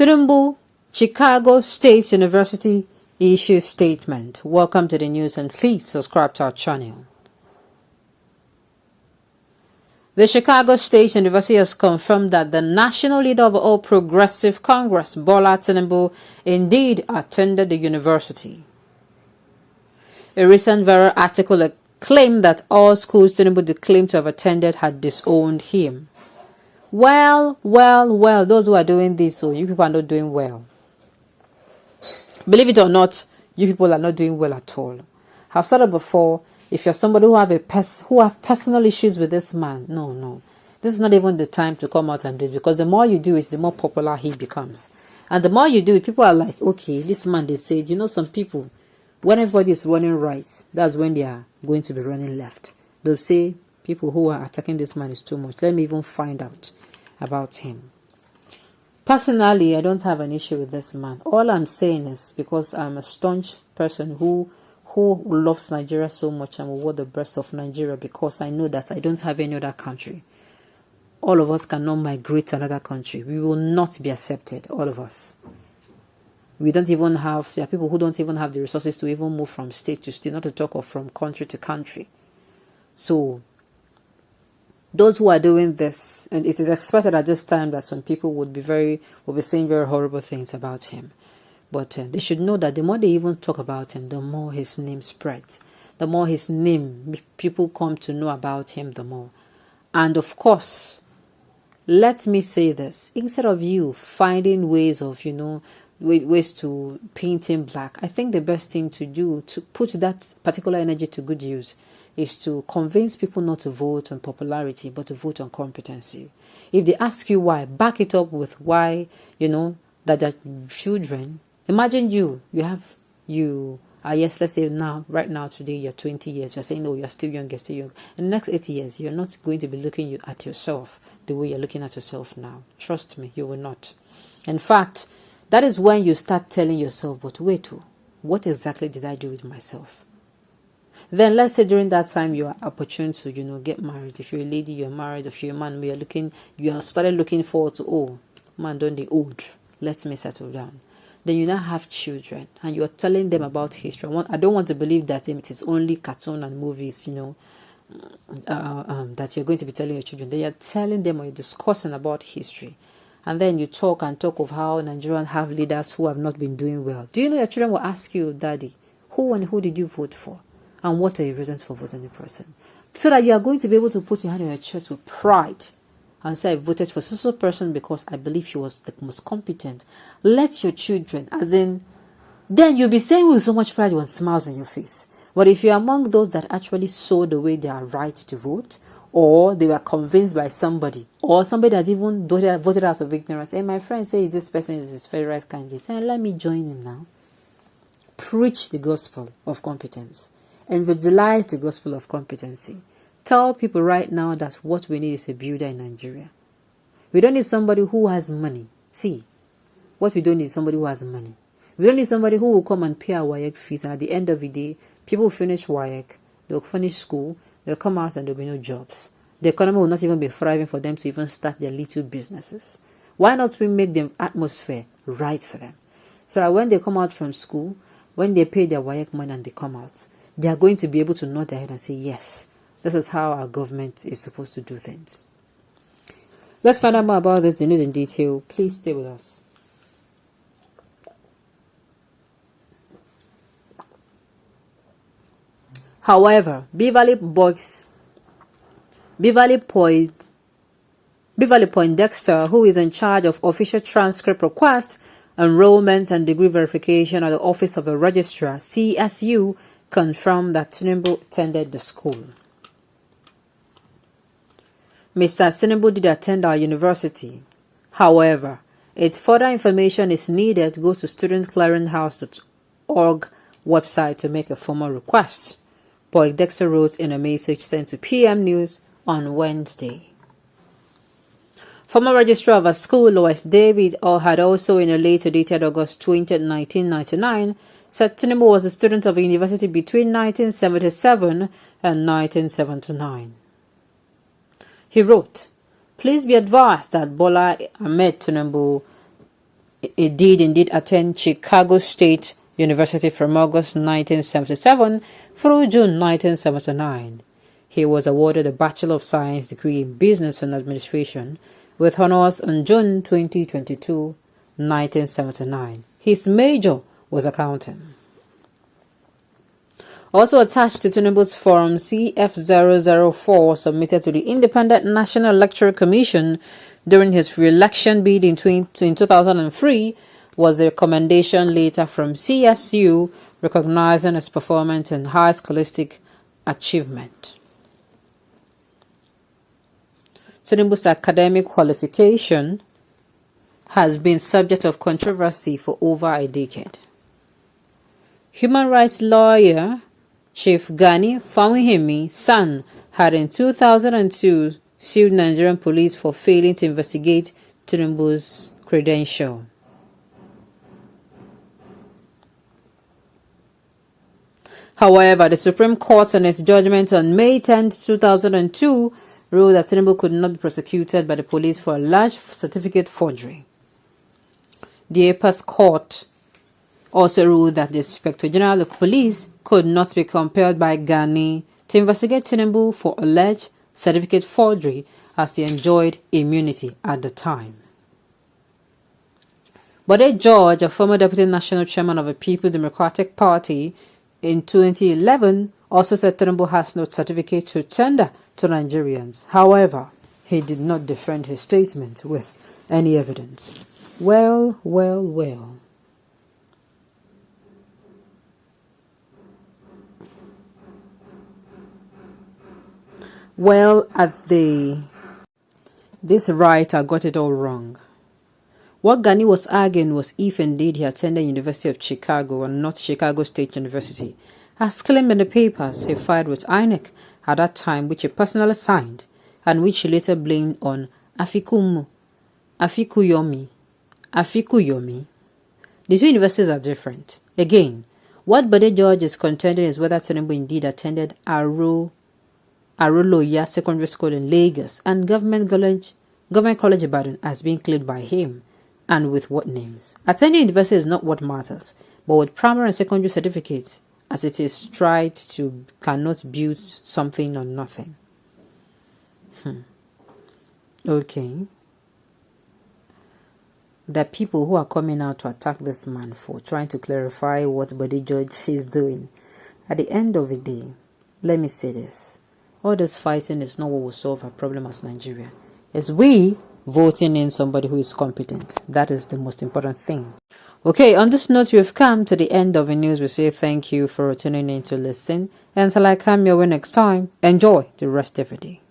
Tinubu, Chicago State University issues statement. Welcome to the news and please subscribe to our channel. The Chicago State University has confirmed that the national leader of All Progressive Congress, Bola Tinubu, indeed attended the university. A recent viral article claimed that all schools Tinubu claimed to have attended had disowned him. Well, those who are doing this, so you people are not doing well. Believe it or not, you people are not doing well at all. I've said it before, if you're somebody who have personal issues with this man, no. This is not even the time to come out and do it, because the more you do it, the more popular he becomes. And the more you do it, people are like, okay, this man, they said, some people, when everybody is running right, that's when they are going to be running left. They'll say, people who are attacking this man is too much. Let me even find out about him. Personally, I don't have an issue with this man. All I'm saying is because I'm a staunch person who loves Nigeria so much and will wear the breast of Nigeria, because I know that I don't have any other country. All of us cannot migrate to another country. We will not be accepted, all of us. We don't even have, there are people who don't even have the resources to even move from state to state, not to talk of from country to country. So, those who are doing this, and it is expected at this time that some people will be saying very horrible things about him. But they should know that the more they even talk about him, the more his name spreads. The more his name, people come to know about him, the more. And of course, let me say this. Instead of you finding ways of, ways to paint him black, I think the best thing to do to put that particular energy to good use is to convince people not to vote on popularity, but to vote on competency. If they ask you why, back it up with why, that their children. Imagine let's say right now, today, you're 20 years. You're saying, no, you're still young, In the next 80 years, you're not going to be looking at yourself the way you're looking at yourself now. Trust me, you will not. In fact, that is when you start telling yourself, but wait, what exactly did I do with myself? Then let's say during that time you are opportune to, get married. If you're a lady, you're married. If you're a man, you have started looking forward to, oh, man, don't they old? Let me settle down. Then you now have children and you're telling them about history. I don't want to believe that it is only cartoon and movies, that you're going to be telling your children. Then you're telling them or you're discussing about history. And then you talk of how Nigerians have leaders who have not been doing well. Do you know your children will ask you, Daddy, who did you vote for? And what are your reasons for voting the person? So that you are going to be able to put your hand on your chest with pride and say, I voted for such person because I believe he was the most competent. Let your children, then you'll be saying with so much pride with smiles on your face. But if you're among those that actually saw the way they are right to vote, or they were convinced by somebody, or somebody that even voted out of ignorance, and my friend says this person is his favorite candidate, say, let me join him now. Preach the gospel of competence. Evangelize the gospel of competency. Tell people right now that what we need is a builder in Nigeria. We don't need somebody who has money. See, what we don't need is somebody who has money. We don't need somebody who will come and pay our WAEC fees, and at the end of the day, people will finish WAEC, they'll finish school, they'll come out and there'll be no jobs. The economy will not even be thriving for them to even start their little businesses. Why not we make the atmosphere right for them? So that when they come out from school, when they pay their WAEC money and they come out, they are going to be able to nod their head and say, yes, this is how our government is supposed to do things. Let's find out more about this news in detail. Please stay with us. However, Beverly Poindexter, who is in charge of official transcript request, enrollment and degree verification at the Office of the Registrar, CSU, confirmed that Tinubu attended the school. Mr. Tinubu did attend our university. However, if further information is needed, go to studentclearinghouse.org website to make a formal request. Poindexter wrote in a message sent to PM News on Wednesday. Former registrar of a school, Lois David, had also in a later dated August 20, 1999, said Tinubu was a student of a university between 1977 and 1979. He wrote, "Please be advised that Bola Ahmed Tinubu He did indeed attend Chicago State University from August 1977 through June 1979. He was awarded a Bachelor of Science degree in Business and Administration with honors on June 2022, 1979. His major was accounting. Also attached to Tinubu'S Form CF004 submitted to the Independent National Electoral Commission during his re-election bid in 2003 was a recommendation letter from CSU recognizing his performance and high scholastic achievement. Tinubu'S academic qualification has been subject of controversy for over a decade. Human rights lawyer Chief Gani Fawihimi's son had in 2002 sued Nigerian police for failing to investigate Tinubu'S credential. However, the Supreme Court in its judgment on May 10, 2002 ruled that Tinubu could not be prosecuted by the police for alleged certificate forgery. The Apex Court also ruled that the Inspector General of Police could not be compelled by Gani to investigate Tinubu for alleged certificate forgery as he enjoyed immunity at the time. But a judge, a former deputy national chairman of the People's Democratic Party in 2011, also said Tinubu has no certificate to tender to Nigerians. However, he did not defend his statement with any evidence. Well. Well, this writer got it all wrong. What Gani was arguing was if indeed he attended University of Chicago and not Chicago State University, as claimed in the papers he filed with INEC at that time, which he personally signed, and which he later blamed on Afikuyomi. The two universities are different. Again, what Bode George is contending is whether Tinubu indeed attended Aroloya Secondary School in Lagos and Government College Ibadan as being claimed by him, and with what names. Attending university is not what matters, but with primary and secondary certificates, as it is tried to cannot build something on nothing. Okay. There are people who are coming out to attack this man for trying to clarify what Bode George is doing. At the end of the day, let me say this. All this fighting is not what will solve our problem as Nigeria. It's we voting in somebody who is competent. That is the most important thing. Okay, on this note, we've come to the end of the news. We say thank you for tuning in to listen. And until I come your way next time, enjoy the rest of the day.